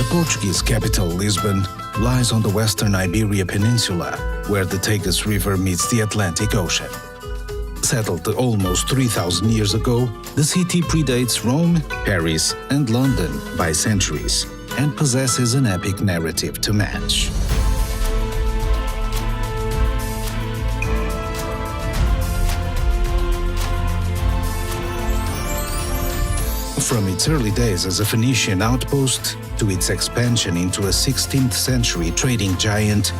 Portuguese capital, Lisbon, lies on the western Iberia Peninsula, where the Tagus River meets the Atlantic Ocean. Settled almost 3,000 years ago, the city predates Rome, Paris, and London by centuries and possesses an epic narrative to match. From its early days as a Phoenician outpost to its expansion into a 16th century trading giant,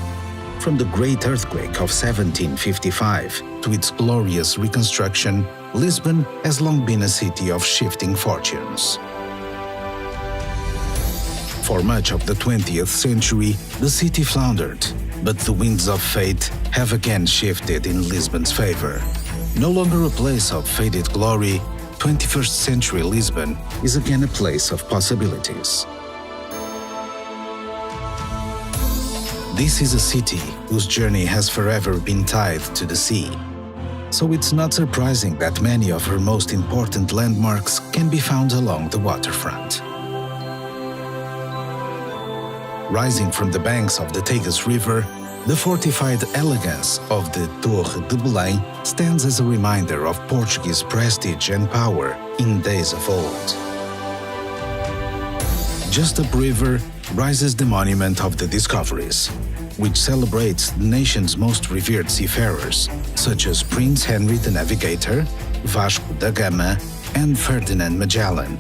from the Great Earthquake of 1755 to its glorious reconstruction, Lisbon has long been a city of shifting fortunes. For much of the 20th century, the city floundered, but the winds of fate have again shifted in Lisbon's favor. No longer a place of faded glory, 21st century Lisbon is again a place of possibilities. This is a city whose journey has forever been tied to the sea. So it's not surprising that many of her most important landmarks can be found along the waterfront. Rising from the banks of the Tagus River, the fortified elegance of the Torre de Belém stands as a reminder of Portuguese prestige and power in days of old. Just upriver rises the Monument of the Discoveries, which celebrates the nation's most revered seafarers, such as Prince Henry the Navigator, Vasco da Gama, and Ferdinand Magellan.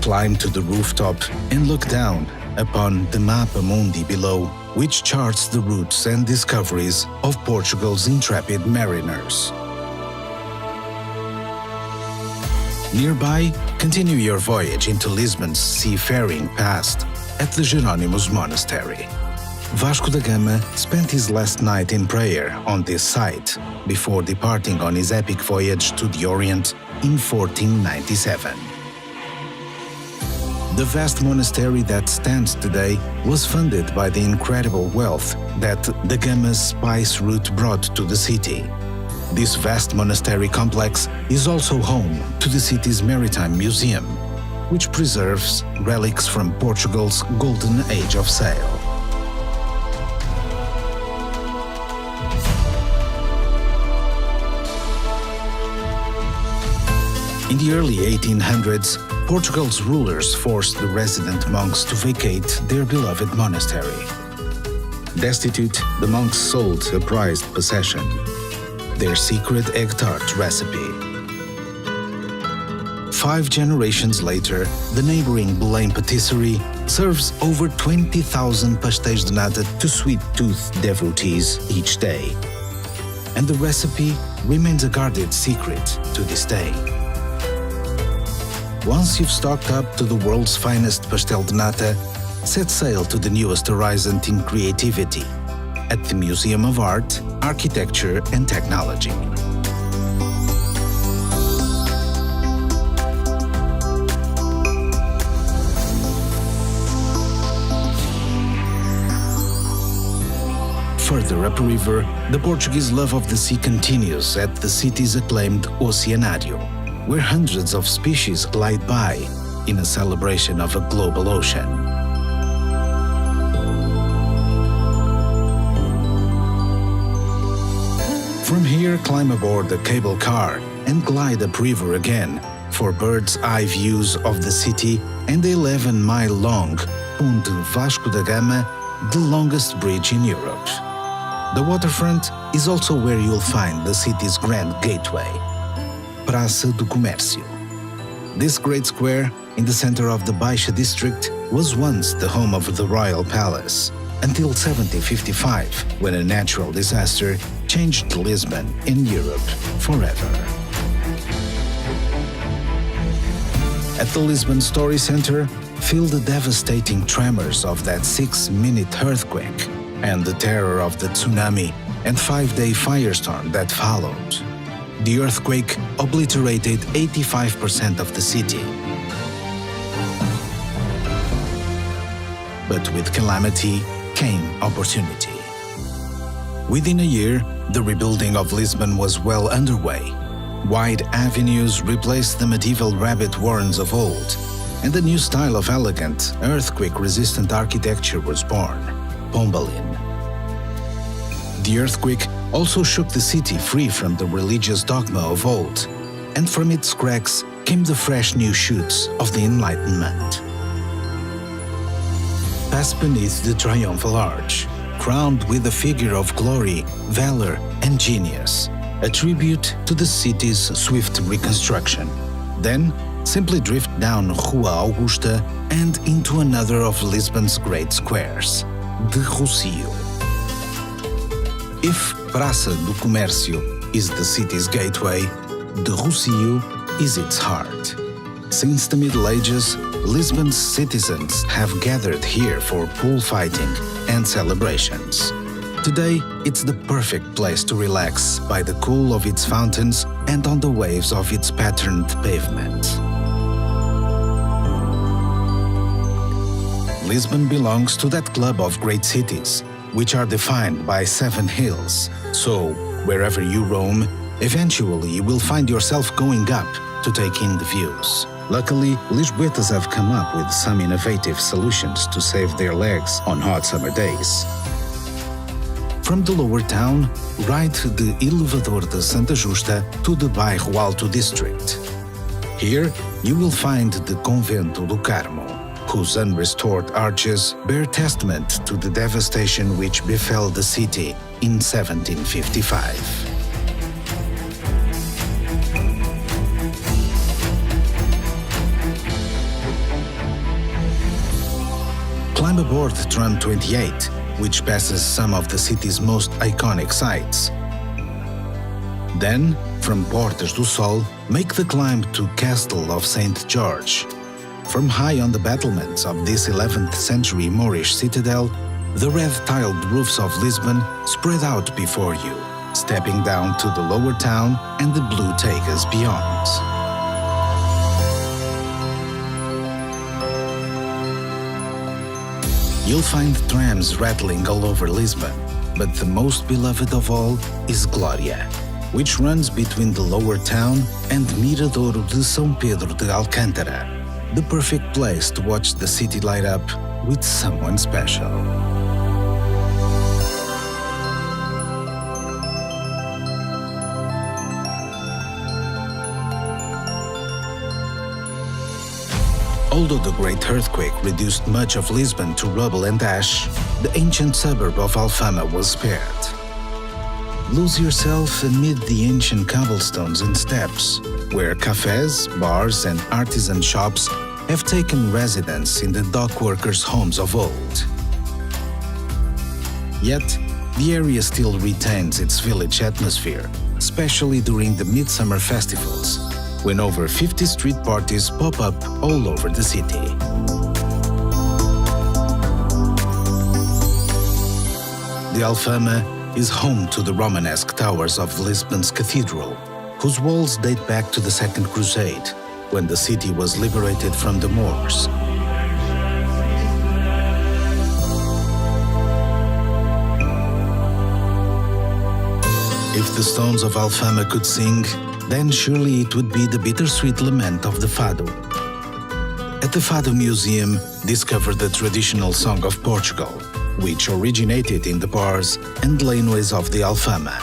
Climb to the rooftop and look down upon the Mapa Mundi below, which charts the routes and discoveries of Portugal's intrepid mariners. Nearby, continue your voyage into Lisbon's seafaring past at the Jerónimos Monastery. Vasco da Gama spent his last night in prayer on this site before departing on his epic voyage to the Orient in 1497. The vast monastery that stands today was funded by the incredible wealth that da Gama's spice route brought to the city. This vast monastery complex is also home to the city's Maritime Museum, which preserves relics from Portugal's golden age of sail. In the early 1800s, Portugal's rulers forced the resident monks to vacate their beloved monastery. Destitute, the monks sold a prized possession, their secret egg tart recipe. 5 generations later, the neighboring Belém patisserie serves over 20,000 pastéis de nata to sweet-toothed devotees each day. And the recipe remains a guarded secret to this day. Once you've stocked up to the world's finest pastel de nata, set sail to the newest horizon in creativity at the Museum of Art, Architecture and Technology. Further upriver, the Portuguese love of the sea continues at the city's acclaimed Oceanário, where hundreds of species glide by in a celebration of a global ocean. From here, climb aboard a cable car and glide upriver again for bird's-eye views of the city and the 11-mile-long Ponte Vasco da Gama, the longest bridge in Europe. The waterfront is also where you'll find the city's grand gateway, Praça do Comércio. This great square in the center of the Baixa district was once the home of the royal palace, until 1755, when a natural disaster changed Lisbon and Europe forever. At the Lisbon Story Center, feel the devastating tremors of that 6-minute earthquake and the terror of the tsunami and 5-day firestorm that followed. The earthquake obliterated 85% of the city. But with calamity came opportunity. Within a year, the rebuilding of Lisbon was well underway. Wide avenues replaced the medieval rabbit warrens of old. and a new style of elegant, earthquake-resistant architecture was born, Pombalin. The earthquake also shook the city free from the religious dogma of old, and from its cracks came the fresh new shoots of the Enlightenment. Pass beneath the triumphal arch, crowned with a figure of glory, valor, and genius, a tribute to the city's swift reconstruction. Then, simply drift down Rua Augusta and into another of Lisbon's great squares, de Rossio. If Praça do Comércio is the city's gateway, de Rossio is its heart. Since the Middle Ages, Lisbon's citizens have gathered here for bullfighting and celebrations. Today, it's the perfect place to relax by the cool of its fountains and on the waves of its patterned pavement. Lisbon belongs to that club of great cities, which are defined by 7 hills. So, wherever you roam, eventually you will find yourself going up to take in the views. Luckily, Lisboetas have come up with some innovative solutions to save their legs on hot summer days. From the lower town, ride the Elevador de Santa Justa to the Bairro Alto district. Here, you will find the Convento do Carmo, whose unrestored arches bear testament to the devastation which befell the city in 1755. Climb aboard Tram 28, which passes some of the city's most iconic sites. Then, from Portas do Sol, make the climb to Castle of St. George. From high on the battlements of this 11th century Moorish citadel, the red-tiled roofs of Lisbon spread out before you, stepping down to the lower town and the blue Tagus beyond. You'll find trams rattling all over Lisbon, but the most beloved of all is Glória, which runs between the lower town and Miradouro de São Pedro de Alcântara, the perfect place to watch the city light up with someone special. Although the great earthquake reduced much of Lisbon to rubble and ash, the ancient suburb of Alfama was spared. Lose yourself amid the ancient cobblestones and steps, where cafes, bars, and artisan shops have taken residence in the dock workers' homes of old. Yet, the area still retains its village atmosphere, especially during the midsummer festivals, when over 50 street parties pop up all over the city. The Alfama is home to the Romanesque towers of Lisbon's cathedral, whose walls date back to the Second Crusade, when the city was liberated from the Moors. If the stones of Alfama could sing, then surely it would be the bittersweet lament of the Fado. At the Fado Museum, discover the traditional song of Portugal, which originated in the bars and laneways of the Alfama.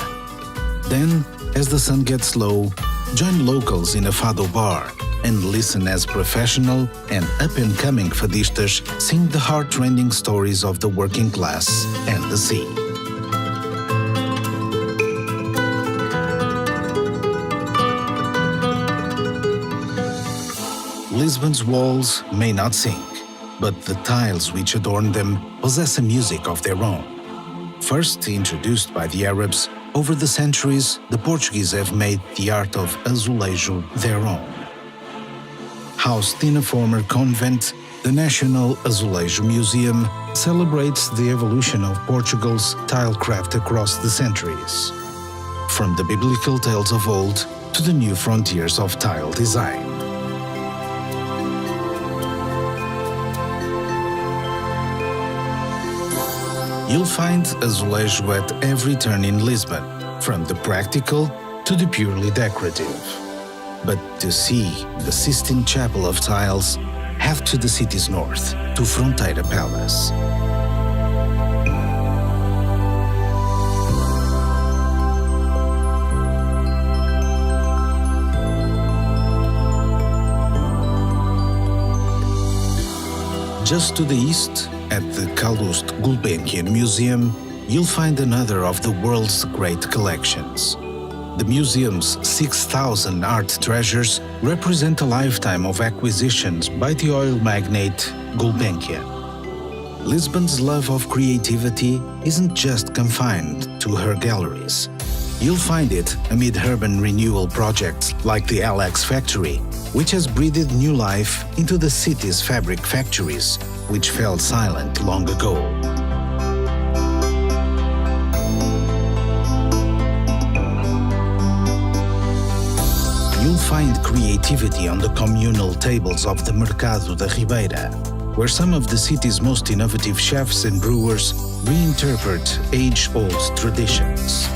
Then, as the sun gets low, join locals in a Fado bar and listen as professional and up-and-coming fadistas sing the heart-rending stories of the working class and the sea. Lisbon's walls may not sing, but the tiles which adorn them possess a music of their own. First introduced by the Arabs, over the centuries the Portuguese have made the art of azulejo their own. Housed in a former convent, the National Azulejo Museum celebrates the evolution of Portugal's tilecraft across the centuries, from the biblical tales of old to the new frontiers of tile design. You'll find azulejo at every turn in Lisbon, from the practical to the purely decorative. But to see the Sistine Chapel of tiles, head to the city's north, to Fronteira Palace. Just to the east, at the Calouste Gulbenkian Museum, you'll find another of the world's great collections. The museum's 6,000 art treasures represent a lifetime of acquisitions by the oil magnate Gulbenkian. Lisbon's love of creativity isn't just confined to her galleries. You'll find it amid urban renewal projects like the LX Factory, which has breathed new life into the city's fabric factories, which fell silent long ago. You'll find creativity on the communal tables of the Mercado da Ribeira, where some of the city's most innovative chefs and brewers reinterpret age-old traditions.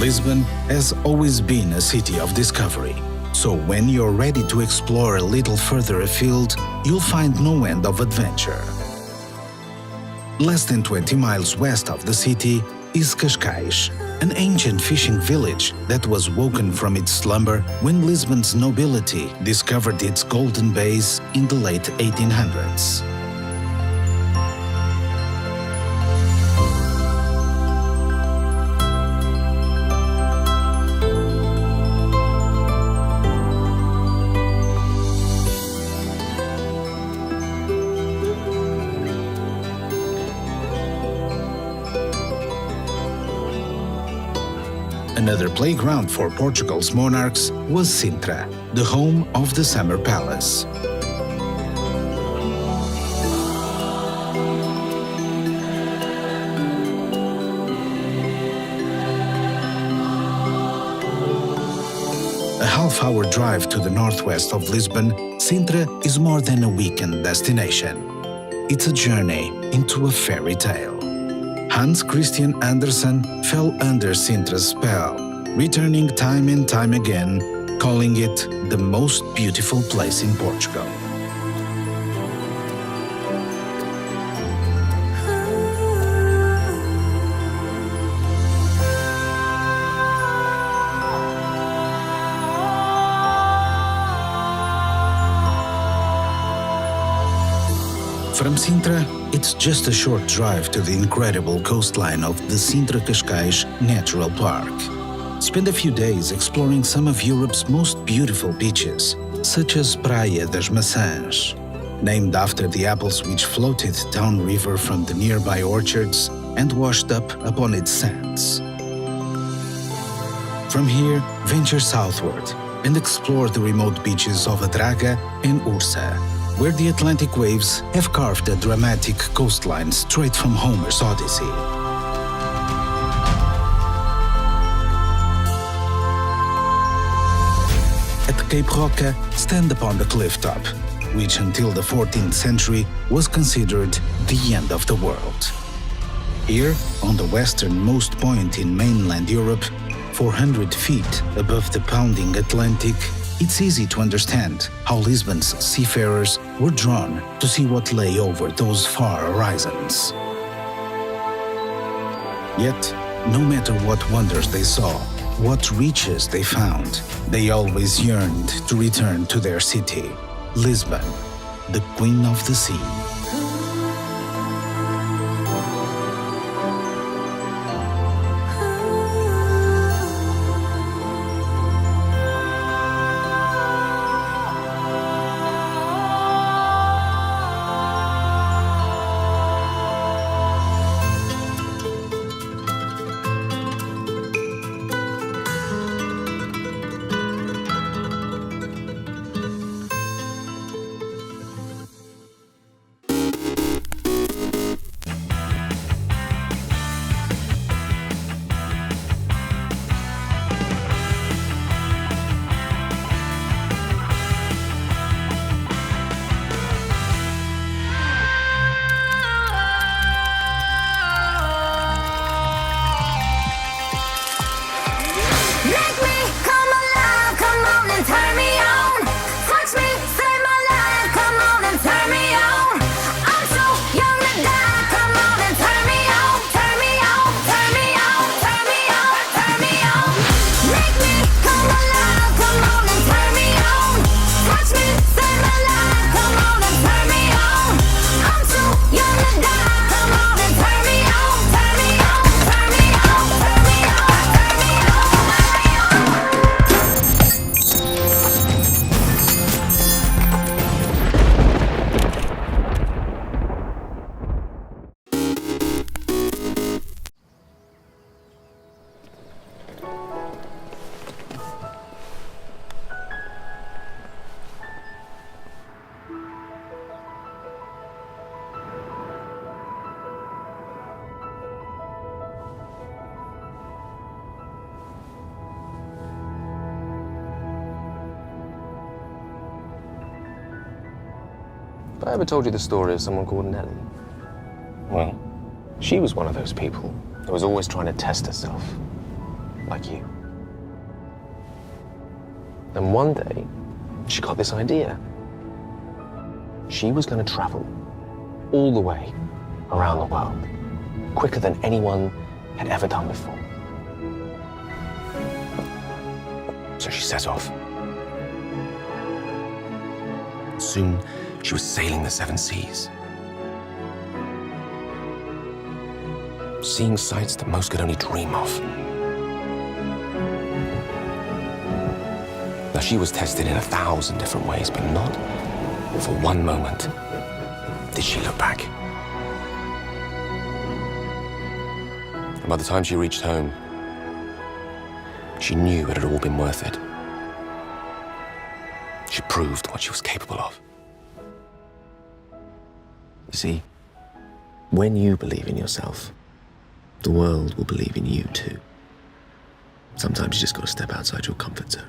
Lisbon has always been a city of discovery, so when you're ready to explore a little further afield, you'll find no end of adventure. Less than 20 miles west of the city is Cascais, an ancient fishing village that was woken from its slumber when Lisbon's nobility discovered its golden bays in the late 1800s. Another playground for Portugal's monarchs was Sintra, the home of the Summer Palace. A half-hour drive to the northwest of Lisbon, Sintra is more than a weekend destination. It's a journey into a fairy tale. Hans Christian Andersen fell under Sintra's spell, returning time and time again, calling it the most beautiful place in Portugal. From Sintra, it's just a short drive to the incredible coastline of the Sintra-Cascais Natural Park. Spend a few days exploring some of Europe's most beautiful beaches, such as Praia das Maçãs, named after the apples which floated downriver from the nearby orchards and washed up upon its sands. From here, venture southward and explore the remote beaches of Adraga and Ursa, where the Atlantic waves have carved a dramatic coastline straight from Homer's Odyssey. At Cape Roca, stand upon the cliff top, which until the 14th century was considered the end of the world. Here, on the westernmost point in mainland Europe, 400 feet above the pounding Atlantic, it's easy to understand how Lisbon's seafarers were drawn to see what lay over those far horizons. Yet, no matter what wonders they saw, what riches they found, they always yearned to return to their city, Lisbon, the Queen of the Sea. I ever told you the story of someone called Nellie? Well, she was one of those people who was always trying to test herself, like you. And one day, she got this idea. She was going to travel all the way around the world, quicker than anyone had ever done before. So she set off. Soon, she was sailing the 7 seas, seeing sights that most could only dream of. Now, she was tested in 1,000 different ways, but not for one moment did she look back. And by the time she reached home, she knew it had all been worth it. She proved what she was capable of. You see, when you believe in yourself, the world will believe in you too. Sometimes you just got to step outside your comfort zone.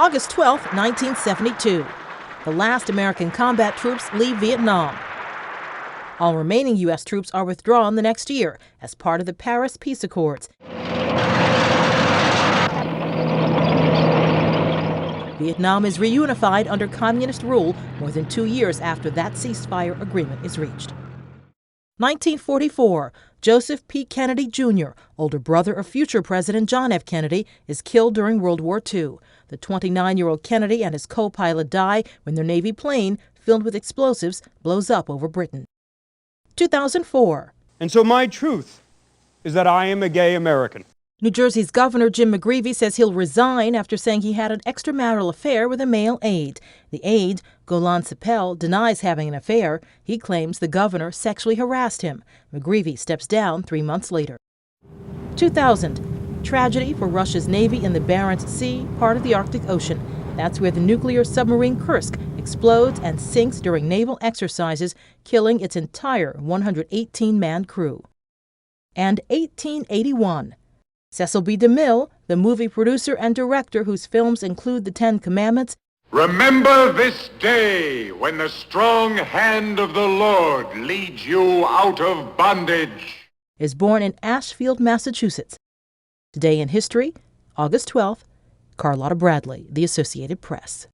August 12, 1972. The last American combat troops leave Vietnam. All remaining U.S. troops are withdrawn the next year as part of the Paris Peace Accords. Vietnam is reunified under communist rule more than 2 years after that ceasefire agreement is reached. 1944, Joseph P. Kennedy Jr., older brother of future President John F. Kennedy, is killed during World War II. The 29-year-old Kennedy and his co-pilot die when their Navy plane, filled with explosives, blows up over Britain. 2004. And so my truth is that I am a gay American. New Jersey's Governor Jim McGreevey says he'll resign after saying he had an extramarital affair with a male aide. The aide, Golan Sapel, denies having an affair. He claims the governor sexually harassed him. McGreevey steps down 3 months later. 2000. Tragedy for Russia's Navy in the Barents Sea, part of the Arctic Ocean. That's where the nuclear submarine Kursk explodes and sinks during naval exercises, killing its entire 118-man crew. And 1881. Cecil B. DeMille, the movie producer and director whose films include The Ten Commandments. Remember this day when the strong hand of the Lord leads you out of bondage. Is born in Ashfield, Massachusetts. Today in History, August 12th, Carlotta Bradley, The Associated Press.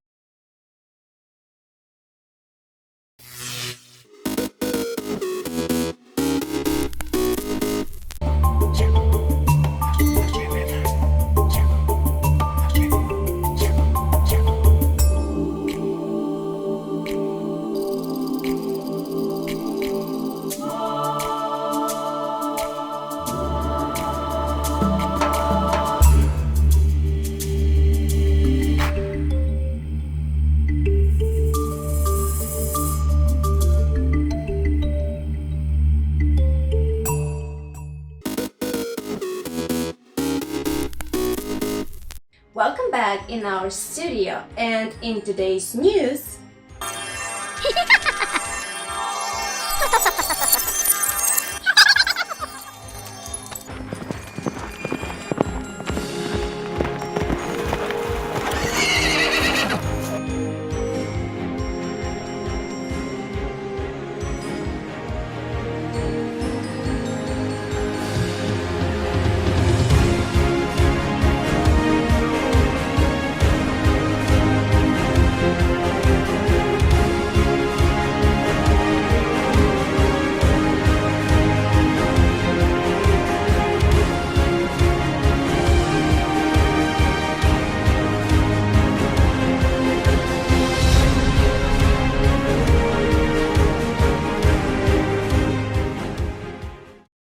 Welcome back in our studio, and in today's news,